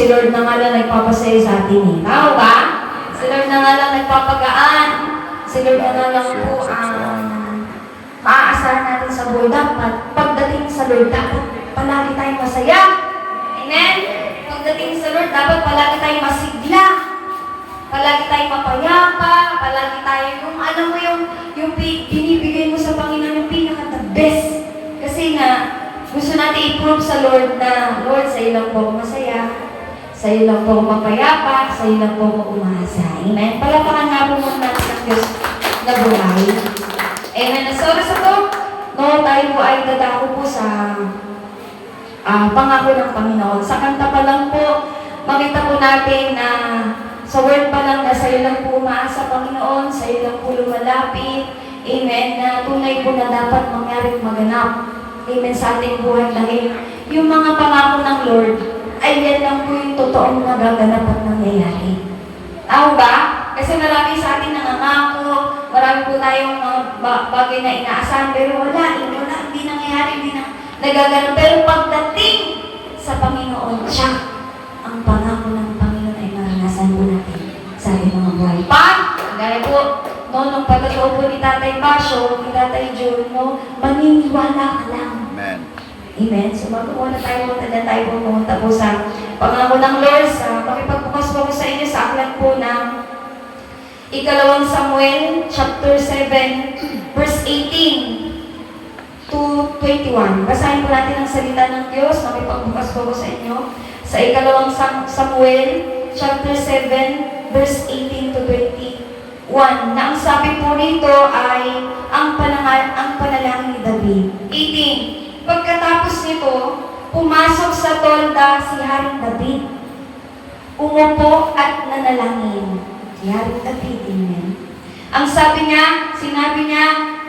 si Lord na nga lang nagpapasaya sa atin eh. Tao ba? Si Lord na nga lang nagpapagaan. Si Lord na nga lang po ang maaasahan natin sa buhay. Dapat, pagdating sa Lord, dapat palagi tayong masaya. Amen? Pagdating sa Lord, dapat palagi tayong masigla. Palagi tayong mapayapa. Palagi tayong, yung alam mo yung binibigay mo sa Panginoon, yung pinaka-the best. Kasi nga, gusto natin i-prove sa Lord na, Lord, sa iyo lang po ako masaya. Sa iyo lang po ako mapayapa. Sa iyo lang po ako umasa. Amen? Palapakan nga po muna natin ng Diyos na buhay. Amen. So, sa to, no, tayo po ay dadako po sa pangako ng Panginoon. Sa kanta pa lang po, makita po natin na sa word pa lang na sa iyo lang po umaasa, Panginoon, sa iyo lang po lumalapit. Amen. Na tunay po na dapat mangyari maganap. Amen. Sa ating buhay dahil yung mga pangako ng Lord, ay yan lang po yung totoong nagaganap at nangyayari. Tao ba? Kasi marami sa atin nangangako, marami po tayong mga bagay na inaasahan, pero hindi nangyayari, hindi nagaganap. Pero pagdating sa Panginoon, siya, ang pangako ng Panginoon ay maranasan po natin sa ating mga buhay. Gaya po, nung pagkatao po ni Tatay Basyo, ni Tatay June, maniniwala ka lang. Amen. Amen. So, magmuna tayo pumunta po sa pangako ng Lord. Makipagbukas po ko sa inyo sa aklat po ng Ikalawang Samuel, chapter 7, verse 18 to 21. Basahin po natin ang salita ng Diyos. Makipagbukas po ko sa inyo sa Ikalawang Samuel, chapter 7, verse 18 to 21. Na ang sabi po rito ay ang panalangin ni David. 18. Pagkatapos nito, pumasok sa tolda si Haring David. Umupo at nanalangin. Si Haring David, amen. Ang sinabi niya,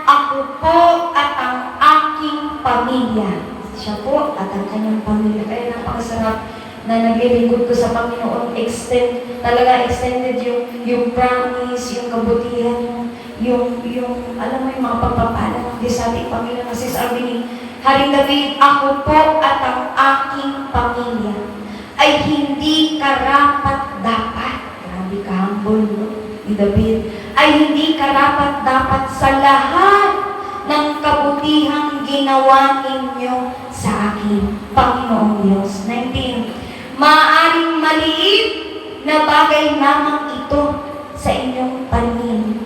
ako po at ang aking pamilya. Siya po at ang kanyang pamilya. Kaya napakasarap na naglilingkod ko sa Panginoon. Extended yung promise, yung kabutihan, yung alam mo yung mga pagpapala ng Diyos sa ating pamilya. Kasi sabi ni Haring David, ako po at ang aking pamilya ay hindi karapat-dapat. Grabe ka, humble, no? Ni David. Ay hindi karapat-dapat sa lahat ng kabutihang ginawa ninyo sa akin, Panginoong Diyos. 19. Maaaring maliit na bagay lamang ito sa inyong paningin.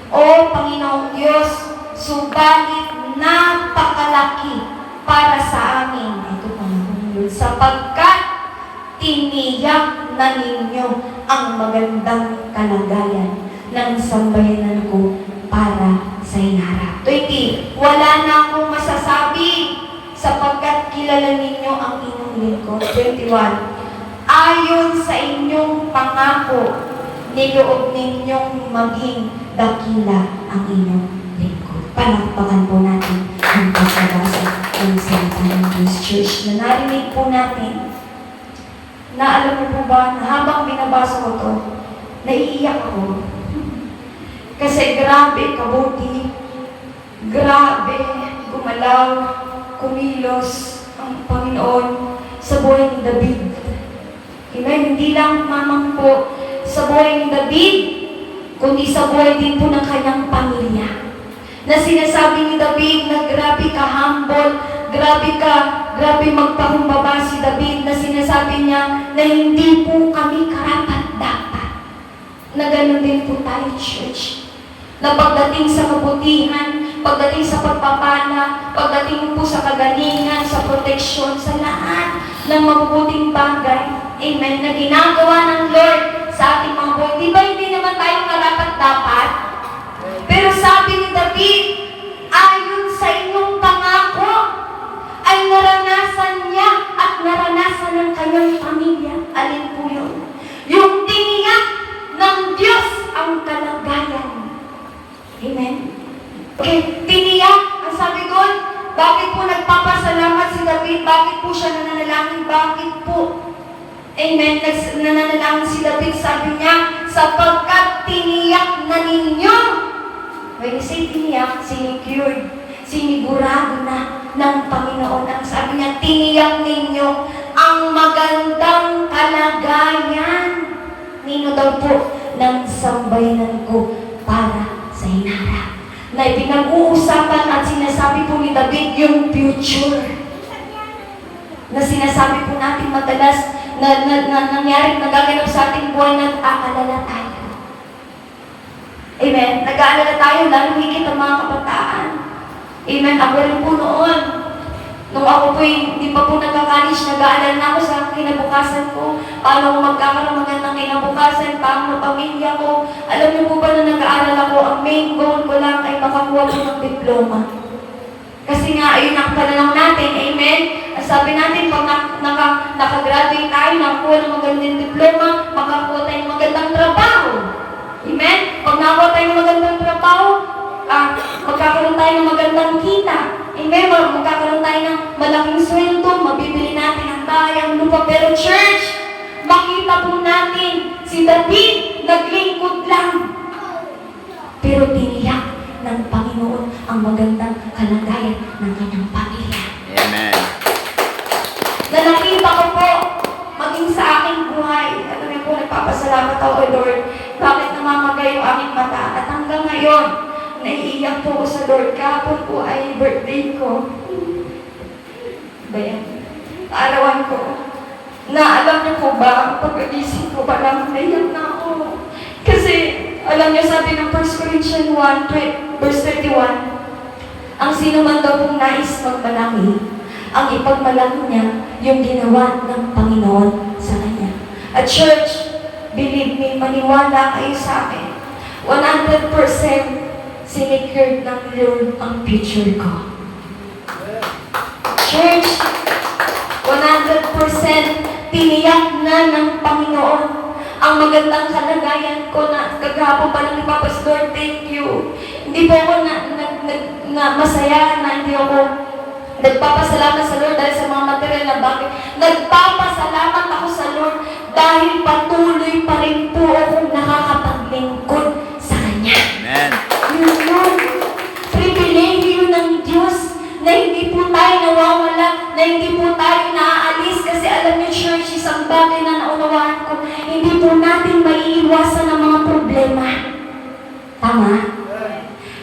O Panginoong Diyos, subalit napakalaki para sa amin. Ito Panginoon Lord, sapagkat tiniyak na ninyo ang magandang kalagayan ng sambayanan ko para sa hinarap. 20. Wala na akong masasabi sapagkat kilala ninyo ang inyong lingkod. 21. Ayon sa inyong pangako, niloob ninyong maging dakila ang inyong lingkod. Palakpakan po natin ang pagbabasa ng salita ng Diyos Church na narinig po natin na alam mo po ba na habang binabasa ko to, naiiyak ako. Kasi grabe kabuti, grabe gumalaw, kumilos ang Panginoon sa buhay ni David. Amen? Hindi lang mamang po sa buhay ni David, kundi sa buhay din po ng kanyang pamilya. Na sinasabi ni David na grabe ka humble, grabe magpakumbaba si David, na sinasabi niya na hindi po kami karapat-dapat. Na ganun din po tayo, church. Na pagdating sa kabutihan, pagdating sa pagpapala, pagdating po sa kagalingan, sa proteksyon, sa lahat ng mabubuting bagay, amen, na ginagawa ng Lord sa ating mga buhay. Di ba hindi naman tayo karapat-dapat? Pero sabi ni David, ayon sa inyong pangako, ay naranasan niya at naranasan ng kanyang pamilya. Alin po yun? Yung tiniyak ng Diyos ang kalagayan. Amen? Okay, tiniyak, ang sabi doon, bakit po nagpapasalamat si David? Bakit po siya nananalangin? Bakit po? Amen? Nananalangin si David, sabi niya, sapagkat tiniyak na ninyo. When you say tiniyak, sinigured, sinigurado na ng Panginoon. Ang sabi niya, tiniyak ninyo ang magandang kalagayan kalagayan. Nino daw po ng sambayanan ko para sa hinarap. Na pinag-uusapan at sinasabi po ni David yung future. Na sinasabi po natin madalas na nangyari, nagaganap sa ating buhay, nag-aalala tayo. Amen? Nag-aalala tayo, lalo higit ang mga kabataan. Amen? Ako rin po noon. Nung ako po hindi pa po nagka-college, nag-aalala na ako sa kinabukasan ko. Paano ko magkakaroon magandang kinabukasan, paano pamilya ko. Alam niyo po ba na nag-aaral ako, ang main goal ko lang ay makakuha ko ng diploma. Kasi nga, ayun ang pananaw natin. Amen? Sabi natin, pag nakagraduate tayo, nakakuha ng magandang diploma, makakuha tayo ng magandang trabaho. Amen? Pag nakakuha tayo ng magandang trabaho, magkakaroon tayo ng magandang kita. Amen? Magkakaroon tayo ng malaking sweldo, mabibili natin ang bahay, ang lupa. Pero church, makita po natin, si David, naglingkod lang. Pero tiniyak ng Panginoon ang magandang kalagayan ng kanyang pamilya. Amen. Na nakita ko po, maging sa aking buhay, alam niyo po, nagpapasalamat ako, Lord, bakit namamagay yung aking mata. At hanggang ngayon, naiiyak po ko sa Lord. Kahapon po ay birthday ko. Bayan, arawan ko. Na alam niyo po ba, pag-agising ko pa lang, naiyak na ako. Kasi, alam niyo, sabi ng 1 Corinthians 1, verse 31, ang sino man daw pong nais magmalaki, ang ipagmalaki niya yung ginawa ng Panginoon sa kanya. At church, believe me, maniwala kayo sa akin. 100% sinecure ng Lord ang future ko. Church, 100% tiniyak na ng Panginoon ang magandang kalagayan ko na kagahapon pa lang ni Papa Lord, thank you. Hindi po ako masaya na hindi ako nagpapasalamat sa Lord dahil sa mga material na bagay. Nagpapasalamat ako sa Lord dahil patuloy pa rin po akong nakakapaglingkod sa Kanya. Amen. Yun, pribilegyo ng Diyos na hindi po tayo nawawala, na hindi po tayo naaalis kasi alam niyo, church, isang bagay na naunawaan ko, hindi po natin maiiwasan ang mga problema. Tama?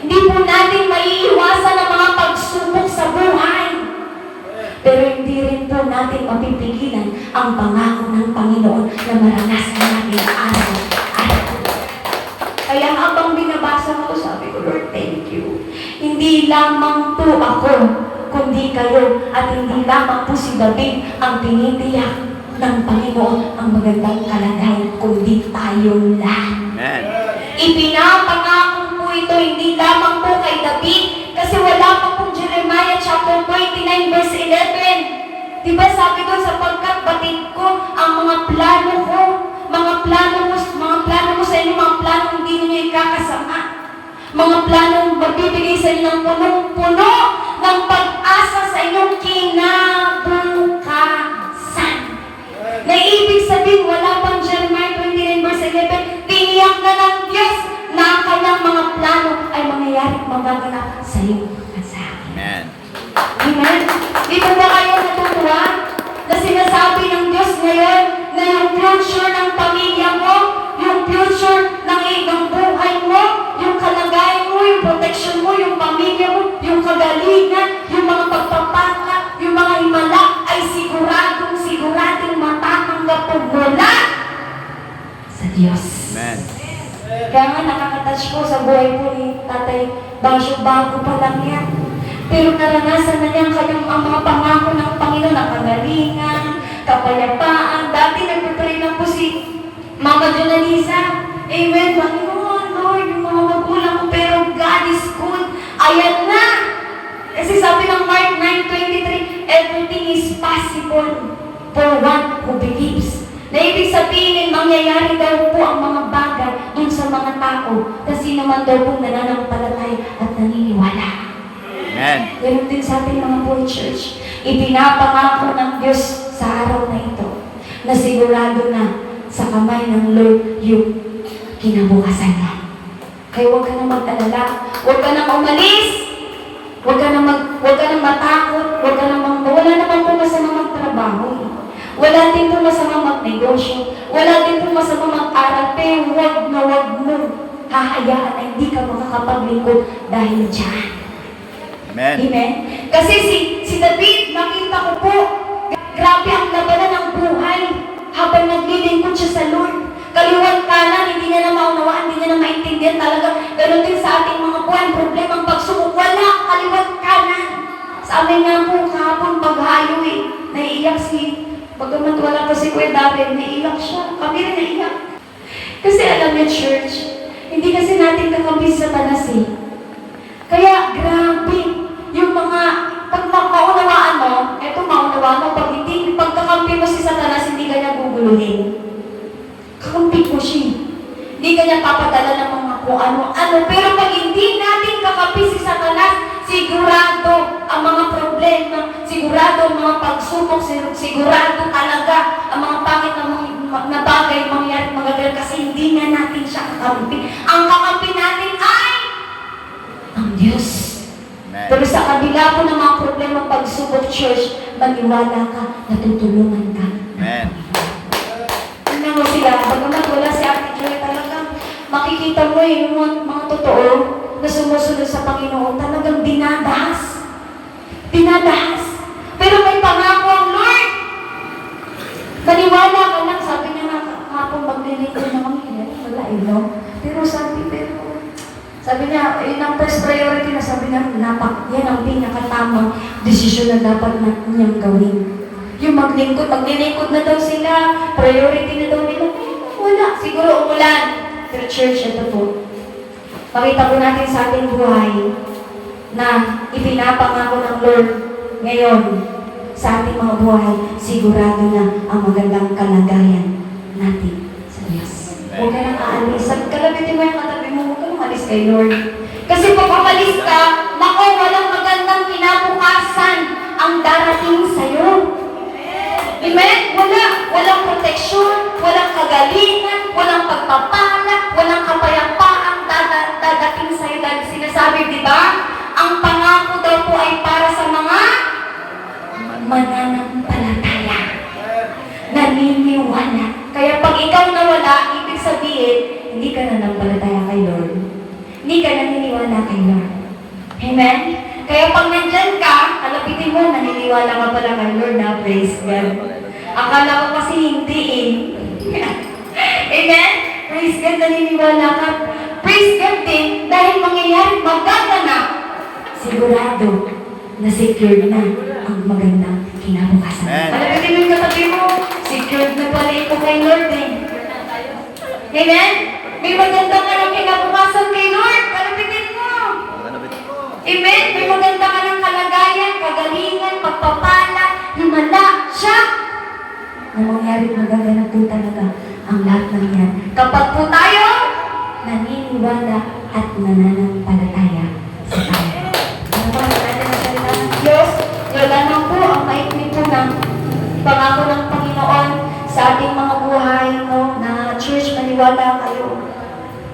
Hindi po natin maiiwasan ang mga pagsubok sa buhay. Pero hindi rin po natin mapipigilan ang pangako ng Panginoon na maranasan natin araw-araw. Kaya habang binabasa ko, sabi ko, Lord, thank you. Hindi lamang po ako, kundi kayo, at hindi lamang po si David ang tinitiyak ng Panginoon ang magandang kalagayan, kundi tayo lahat. Amen. Ipinapangako po ito hindi lamang po kay David, kasi wala pa pong Jeremiah chapter 29 verse 11. Diba sabi ko, sapagkat batid ko ang mga plano ko, mga plano mo sa inyo, mga plano hindi ninyo ikakasama. Mga planong magbibigay sa inyo ng punong-puno ng pag-asa sa inyong kinabukasan. Na ibig sabihin, wala pang Jeremiah 29 verse 11, tiniyak na ng Diyos na ang kanyang mga plano ay mangyayari at magaganap sa iyo at sa akin. Amen. Amen? Di ba kayo natutuwa na sinasabi ng Diyos ngayon na yung future ng pamilya mo, yung future ng buhay mo, yung kalagayan mo, yung protection mo, yung pamilya mo, yung kagalingan, yung mga pagpapaka, yung mga himala, ay siguradong matatanggap po mula sa Diyos. Amen. Kaya nga nakakatouch ko sa buhay po ni Tatay Basyo, bago pa lang yan. Pero naranasan na niya ang mga pangako ng Panginoon, ang kagalingan, kapayapaan. Dati nagpipray lang po si Mama Jonalisa. Amen, Panginoon, Lord, yung mga magulang ko, pero God is good. Ayan na! Kasi sabi ng Mark 9:23, everything is possible for one who believes. Na ibig sabihin, mangyayari daw po ang mga bagay dun sa mga tao na sino man daw po nananampalataya at naniniwala. Amen. Ganun din sa ating mga boy church. Ipinapangako ng Diyos sa araw na ito na sigurado na sa kamay ng Lord yung kinabukasan niya. Kaya huwag ka na mag-alala, huwag ka na umalis, huwag ka na matakot, wala naman po masama magtrabaho. Wala din po masama magnegosyo. Wala din po masama mag-aral, pero wag mo hahayaan na hindi ka makakapaglingkod dahil dyan. Amen. Amen? Kasi si David, nakita ko po, grabe ang labanan ng buhay habang naglilingkod siya sa Lord. Kaliwan kanan, hindi niya na maunawaan, hindi niya na maintindihan talaga. Ganun din sa ating mga buhay, problemang pagsubok, wala kaliwan kanan. Sa amin nga po, kahapon paghayo naiiyak bagamat wala pa si Kuya David, naiiyak siya. Kami rin naiiyak. Kasi alam niyo, church, hindi kasi natin kakampi sa Satanas eh. Kaya, grabe, yung mga, pag maunawaan mo, eto maunawaan mo, pagkakampi mo si Satanas, hindi ka niya guguluhin. Kakampi ko siya. Hindi ka niya papadala ng mga kung ano-ano. Pero pag hindi natin kakampi si Satanas, sigurado ang mga problema, sigurado ang mga pagsubok, sigurado talaga ang mga pangit na bagay mangyayari magagaling kasi hindi nga natin siya kakampi. Ang kakampi natin ay ang Diyos. Amen. Pero sa kabila po ng mga problema pagsubok, church, maniwala ka, natutulungan ka. Amen. Tingnan mo sila, bagamat wala si Ate Joy talagang makikita mo yung mga totoo na sumusunod sa Panginoon, talagang dinadahas. Dinadahas. Pero may pangako ang Lord. Maniwala ka lang, sabi niya nga kahapon maglilingkod na kami, wala no? Pero sabi niya, yun ang first priority na sabi niya, yan ang pinakatamang desisyon na dapat niyang gawin. Yung maglilingkod na daw sila, priority na daw nila, wala, siguro umulan. Pero church, ito po, pakita po natin sa ating buhay na ipinapangako ng Lord ngayon sa ating mga buhay, sigurado na ang magandang kalagayan natin sa Diyos. Huwag ka nang aalis. Kalabitin mo yung katabi mo, huwag ka nang alis kay Lord. Kasi pag umalis ka, nako, walang magandang kinabukasan ang darating sa'yo. Amen? Walang proteksyon, walang kagalingan, walang pagpapala, walang kapayapaang dadating sa'yo. Dahil sinasabi, di ba? Ang pangako daw po ay para sa mga mananampalataya. Naniniwala. Kaya pag ikaw nawala, ibig sabihin, hindi ka nanampalataya kay Lord. Hindi ka naniniwala kay Lord. Amen? Kaya pag nandyan ka, kalapitin mo, naniniwala ka pala kay Lord na, praise God. Akala ko kasi hindi eh. Amen? Praise God, naniniwala ka. Praise God din, dahil mangyayari, magaganap, sigurado na secured na ang magandang kinabukasan. Amen. Kalapitin mo yung katabi mo, secured na pala ito kay Lord eh. Amen? May magandang ka ng kinabukasan kay Lord, kalapitin mo. Amen? May maganda ka ng kalagayan, kagalingan, pagpapala, himala, siya. Na mangyari magaganap po talaga ang lahat ng yan. Kapag po tayo, naniniwala at nananampalataya sa Kanya. Ano ba natin ang salita ng Diyos? Wala lang po ang maikli po ng pangako ng Panginoon sa ating mga buhay, no? Na church, maniwala kayo.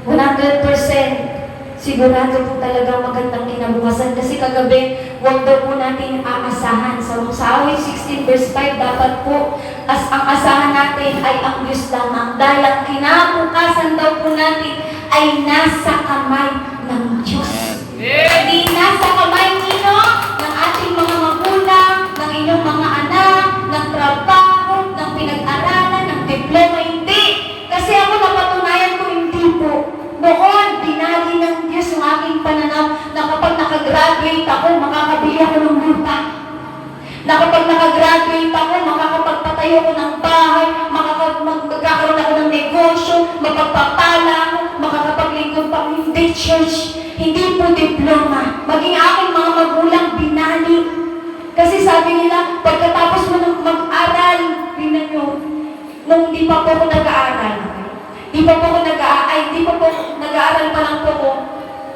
100%. Sigurado po talagang magandang kinabukasan. Kasi kagabi, huwag daw po natin aasahan. Sa awit 16 verse 5, dapat po ang asahan natin ay ang Diyos lamang. Dahil ang kinabukasan daw po natin ay nasa kamay ng Diyos. Hindi nasa kamay nino, ng ating mga magulang, ng inyong mga anak, ng trabaho, ng pinag-aralan, ng diploma. Hindi. Kasi ako napatunayan ko hindi po. Noon, binali ng Diyos ang aking pananaw na kapag nakagraduate ako, makakabili ako ng lupa. Na kapag nakagraduate ako, makakapagpatayo ako ng bahay, magkakaroon ako ng negosyo, mapagpapala ako, makakapaglingkod pa. Hindi, church. Hindi po diploma. Maging aking mga magulang binali. Kasi sabi nila, pagkatapos mo ng mag-aral, tingnan nyo, nung di pa po ako nag-aaral, di pa po nag-aaral pa lang po ko.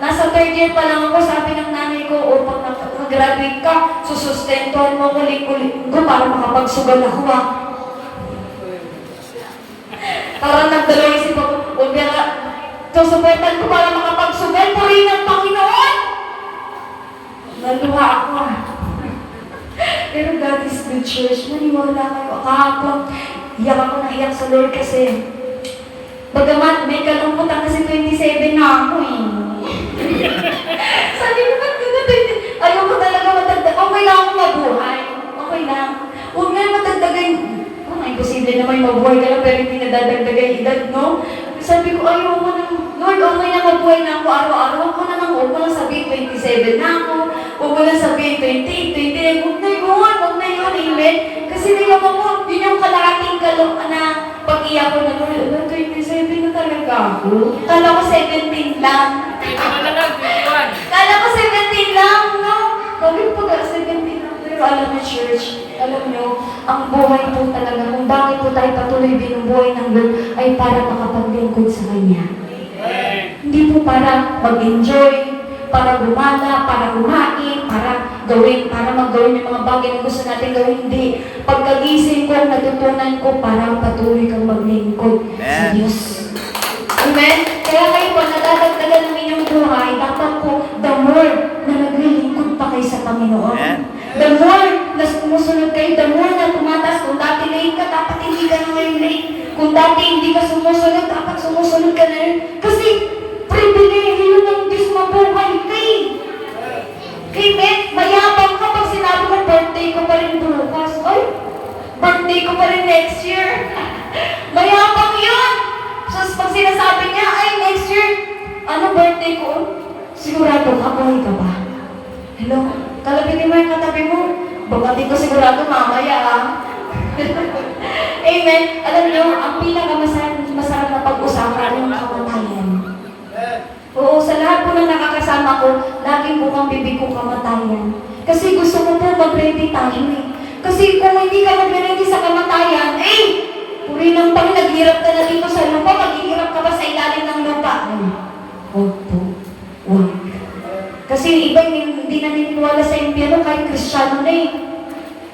Nasa third year pa lang ako, sabi ng nanay ko, o pag nag-graduate ka, susustentuhan mo kulit-kulit ko para makapagsugal ako ha. Parang nagdalawang isip ako, o kaya, susuportan ko para makapagsugal, puri ng Panginoon! Naluha ako ha. Pero God is good, church. Maniwala kayo. Kahapon, iyak ako na iyak sa Lord kasi bagamat may kalungkutan kasi 27 na ako eh. Sabi ko, ba't gano'n? Ayoko talaga matagdag. Okay lang ako mabuhay. Okay lang. Huwag nga matagdagan. Imposible naman mabuhay ka lang pero hindi nadadagdagan yung edad, no? Sabi ko, ayoko na. Lord, okay na mabuhay na ako araw-araw. Huwag mo lang sabihin 27 na ako. Huwag mo lang sabihin 28, 29. Huwag na yun, amen? Kasi nila mo, yun yung kalahating na pag-iyak ko na, Lord, 27 na talaga ako. Kala ko 17 lang. Kala ko 17 lang, no? Sabi ko pag 17 lang. Pero alam mo, church, alam nyo, ang buhay po talaga, kung bakit po tayo patuloy binubuhay ng Lord, ay para makapaglingkod sa Kanya. Hindi po para mag-enjoy, para gumala, para kumain, para mag-gawin yung mga bagay na gusto natin gawin. Hindi. Pagkagising ko, natutunan ko para patuloy kang maglingkod sa Diyos. Amen? Kaya kayo po, nadadagdagan ng inyong buhay, dapat po, the more na naglilingkod pa kayo sa Panginoon. The more na sumusunod kayo, the more na tumatas. Kung dati late ka, dapat hindi ka na ngayon late. Kung dati hindi ka sumusunod, dapat sumusunod ka na rin. Kasi, pribilehiyo ng Diyos mabuhay kayo. Amen? Mayabang ka pag sinabi ko, birthday ko pa rin bukas. Ay, birthday ko pa rin next year. Mayabang yun. So, pag sinasabi niya, ay, next year, ano birthday ko? Sigurado ka, buhay ka ba? Hello? Kalabitin mo yung katabi mo. Baka di ko sigurado mamaya, ah. Amen? Alam niyo, ang pinakamasarap na pag-usapan yung kamatayan. Oo, sa lahat po ng nakakasama ko, laging bukang bibig ko kamatayan. Kasi gusto ko po mag-ready tayo eh. Kasi kung hindi ka mag-ready sa kamatayan, puri ng pang naghirap ka na dito sa lupa, maghihirap ka ba sa ilalim ng lupa? Huwag po. Huwag. Kasi iba hindi naniniwala sa impyerno kahit Kristiyano na eh.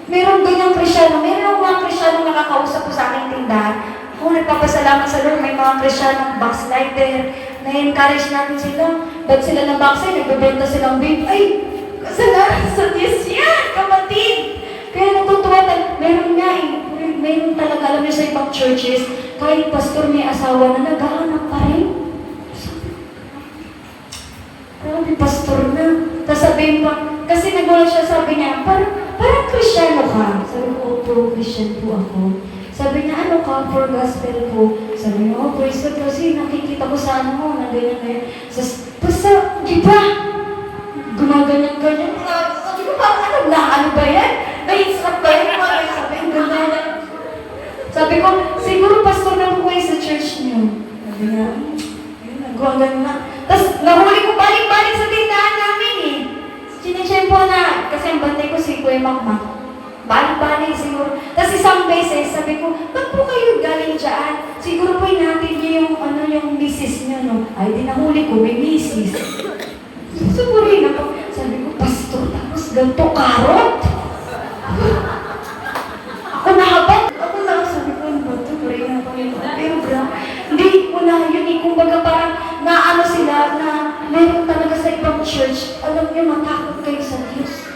Meron ganyang Kristiyano. Meron mga Kristiyano nakakausap ko sa aking tindahan. Ako nagpapasalamat sa Lord, may mga Kristiyano backslider. Na-encourage natin sila. Ba't sila na backside? Nagbebenta silang babe. Ay, kasalanan sa Diyos yan, kapatid. Kaya natutuwa talaga. Meron nga eh. Meron talaga, alam niyo sa ibang churches, kahit pastor may asawa na naghahanap pa rin. Grabe, pastor na. Tapos sabihin pa, kasi nagulat siya, sabi niya, parang Kristiyano ka. Sabi ko, opo, Christian po ako. Sabi niya, ano ka, for gospel po. Sabi niya, oh, praise God, kasi nakikita ko sa ano mo, na ganyan. Basta, di ba? Gumaganyan-ganyan. Sabi ko, parang ano ba yan? Na-instruct ba yan? Sabi, ang ganda na. Sabi ko, siguro pastor na po kayo sa church niyo. Sabi niya, nagwagan na. Tapos, nahuli ko balik-balik sa tindahan namin eh. Sinechepo na, kasi ang bantay ko si Kuya Makmak. Balik-balik siguro. Tapos isang beses, sabi ko, ba't po kayo galing dyan? Siguro po natin niyo yung misis niyo, no? Ay, di nahuli ko, may misis. Susuburin ako. Sabi ko, pastor, tapos ganito, karot? Ako nahabang. Ako lang, sabi ko, ano ba ito? Pero bro, hindi ko na yun eh. Kumbaga parang naano sila na meron talaga sa ibang church. Alam niyo, matakot kayo sa Diyos.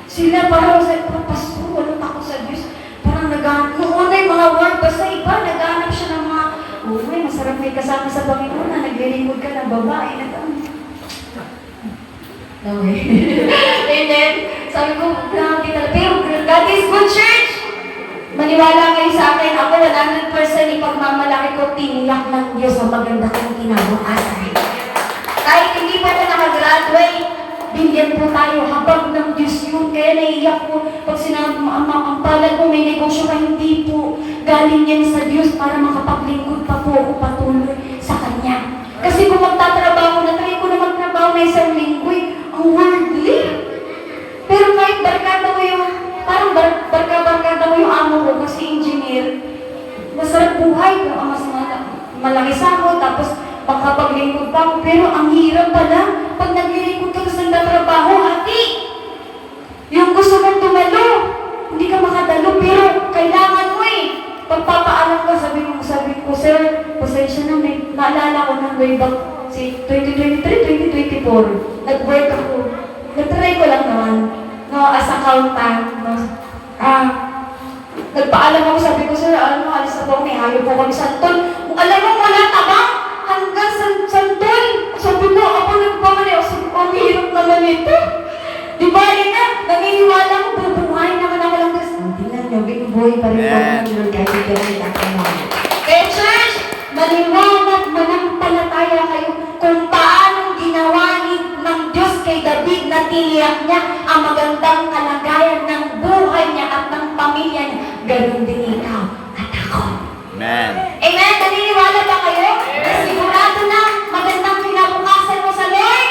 Sila parang sa pastor, walang takot sa Diyos. Parang noon ay mga word, basta iba, naghanap siya ng mga, may masarap may kasama sa Panginoon na naglilingkod ka ng babae. Okay. And then, sabi ko, grabe talaga. Pero God is good, church. Maniwala kayo sa akin, ako 100% ipagmamalaki ko, tiniyak ng Diyos ang maganda kong kinabukasan. Kahit hindi pa ako nakagraduate, binigyan po tayo, habang ng Diyos yun. Kaya naiiyak ko, pag sinabi mo, ang palad mo, may negosyo ka, hindi po. Galing yan sa Diyos para makapaglingkod pa po ako patuloy sa Kanya. Kasi kung magtatrabaho na, try ko na magtrabaho na isang linggo, ang worldly. Pero kahit barkada mo yung, parang barkada mo yung amo ko kasi engineer, masarap buhay, mas malaki sahod, tapos makapaglingkod pa ako. Pero ang hirap pala, pag naglilingkod ka sa trabaho, ati, yung gusto mong tumalo, hindi ka makadalo, pero kailangan mo eh. Pagpapaalam ka, sabi ko, sir, pasensya na, naalala ko ng way back, 2023, 2024, nag-work ako. Nag-try ko lang naman, as accountant, nagpaalam ako, sabi ko, sir, alis ko kami santol. Alam mo, wala tabang hanggang sa santol. Sabi ko, ako nagpamali. Sabi ko, ang hirap naman ito. Di ba, na, naniniwala ko, bubuhay naman ako lang. Tingnan nyo, binubuhay pa rin po ng Lord kahit hindi ako nagkakamali. Kaya church, maliwanag, manampalataya kayo kung paano ginawa ng Diyos kay David na tiniyak niya ang magandang kalagayan ng buhay niya at ng pamilya niya. Ganon din ikaw at ako. Amen. Amen? Naniniwala ba kayo? Sigurado na magandang kinabukasan mo sa Lord?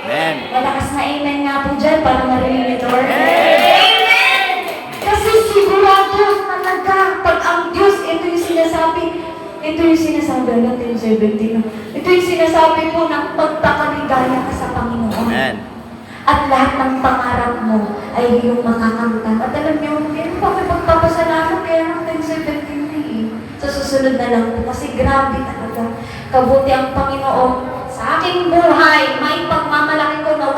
Amen. Malakas na amen nga po dyan para marinig ni Lord. Amen! Kasi sigurado talaga pag ang Diyos, ito yung sinasabi, natin yung 17. No? Ito yung sinasabi po ng pagkakaligaya ka sa Panginoon. Amen. At lahat ng pangarap mo ay iyong makakamtan. At alam niyo, hindi pa kayo pagpapasalamat kaya natin 17 na eh. Sa susunod na lang po kasi grabe talaga. Kabuti ang Panginoon sa aking buhay. May pagmamalaki ko na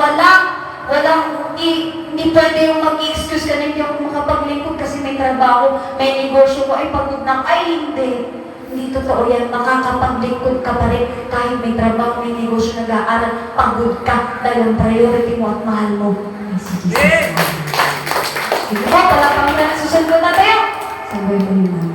hindi pwede yung mag-excuse ka na hindi ako makapaglingkod kasi may trabaho, may negosyo ko, ay pagod na. Ay hindi. Hindi totoo yan. Makakapaglingkod ka pa rin kahit may trabaho, may negosyo, nag-aaral, pagod ka dahil ang priority mo at mahal mo ay si Jesus. Sige po, palapang na susunod na tayo. Sabay ko naman.